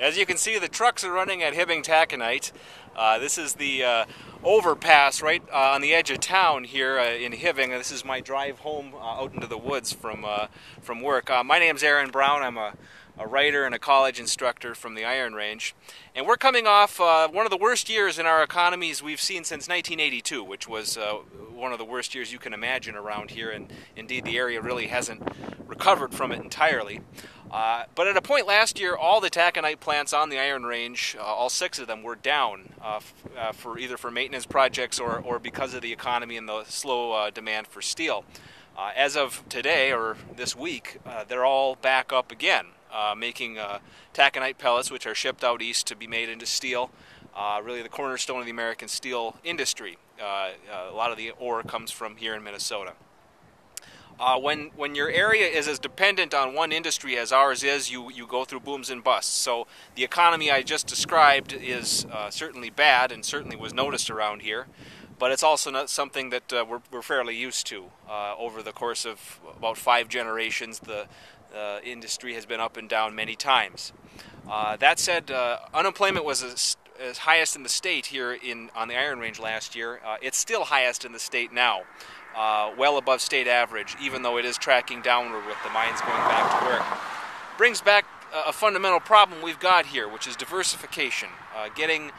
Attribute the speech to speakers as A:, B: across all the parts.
A: As you can see, the trucks are running at Hibbing Taconite. This is the overpass right on the edge of town here in Hibbing. This is my drive home out into the woods from work. My name's Aaron Brown. I'm a writer and a college instructor from the Iron Range. And we're coming off one of the worst years in our economies we've seen since 1982, which was one of the worst years you can imagine around here, and indeed the area really hasn't recovered from it entirely. But at a point last year, all the taconite plants on the Iron Range, all 6 of them, were down for either for maintenance projects or because of the economy and the slow demand for steel. As of today, or this week, they're all back up again, making taconite pellets, which are shipped out east to be made into steel, really the cornerstone of the American steel industry. A lot of the ore comes from here in Minnesota. When your area is as dependent on one industry as ours is, you go through booms and busts. So the economy I just described is certainly bad and certainly was noticed around here, but it's also not something that we're fairly used to. Over the course of about 5 generations, the industry has been up and down many times. That said, unemployment was as highest in the state here on the Iron Range last year. It's still highest in the state now. Well above state average, even though it is tracking downward with the mines going back to work. Brings back a fundamental problem we've got here, which is diversification, getting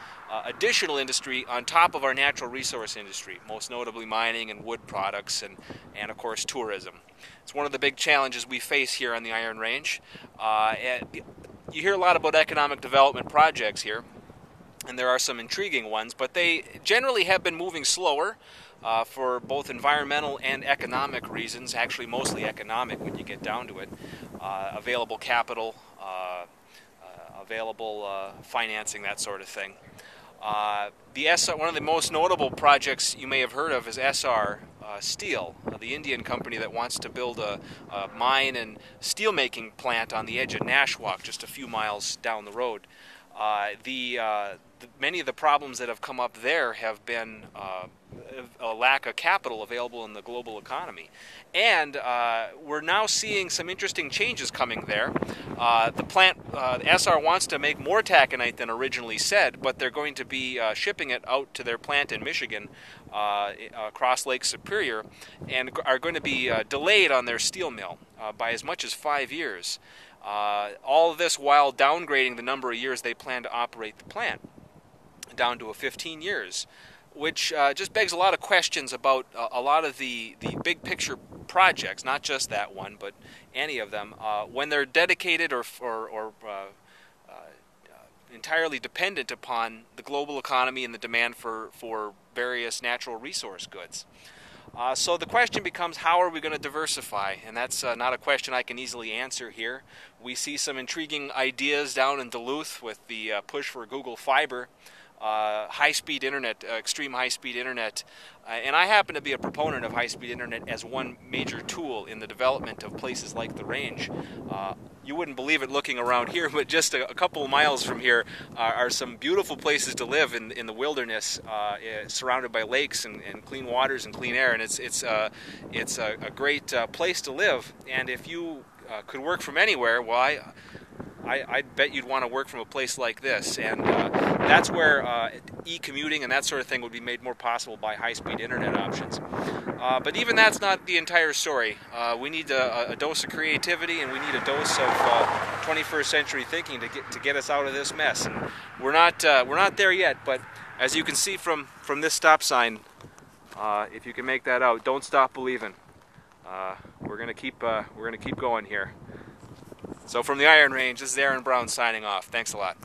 A: additional industry on top of our natural resource industry, most notably mining and wood products and of course tourism. It's one of the big challenges we face here on the Iron Range. You hear a lot about economic development projects here, and there are some intriguing ones, but they generally have been moving slower for both environmental and economic reasons, actually mostly economic when you get down to it. Available capital, available financing, that sort of thing. One of the most notable projects you may have heard of is SR Steel, the Indian company that wants to build a mine and steelmaking plant on the edge of Nashwauk, just a few miles down the road. Many of the problems that have come up there have been a lack of capital available in the global economy. And we're now seeing some interesting changes coming there. The plant, SR wants to make more taconite than originally said, but they're going to be shipping it out to their plant in Michigan across Lake Superior, and are going to be delayed on their steel mill by as much as 5 years. All of this while downgrading the number of years they plan to operate the plant down to 15 years, which just begs a lot of questions about a lot of the big picture projects, not just that one, but any of them, when they're dedicated or entirely dependent upon the global economy and the demand for various natural resource goods. So the question becomes, how are we going to diversify? And that's not a question I can easily answer here. We see some intriguing ideas down in Duluth with the push for Google Fiber, high-speed internet, extreme high-speed internet. And I happen to be a proponent of high-speed internet as one major tool in the development of places like the Range. You wouldn't believe it looking around here, but just a couple of miles from here are some beautiful places to live in the wilderness, surrounded by lakes and clean waters and clean air. And it's a great place to live. And if you could work from anywhere, well, I'd bet you'd want to work from a place like this, and that's where e-commuting and that sort of thing would be made more possible by high-speed internet options. But even that's not the entire story. We need a dose of creativity, and we need a dose of 21st century thinking to get us out of this mess. And we're not there yet. But as you can see from this stop sign, if you can make that out, don't stop believing. We're gonna keep going here. So from the Iron Range, this is Aaron Brown signing off. Thanks a lot.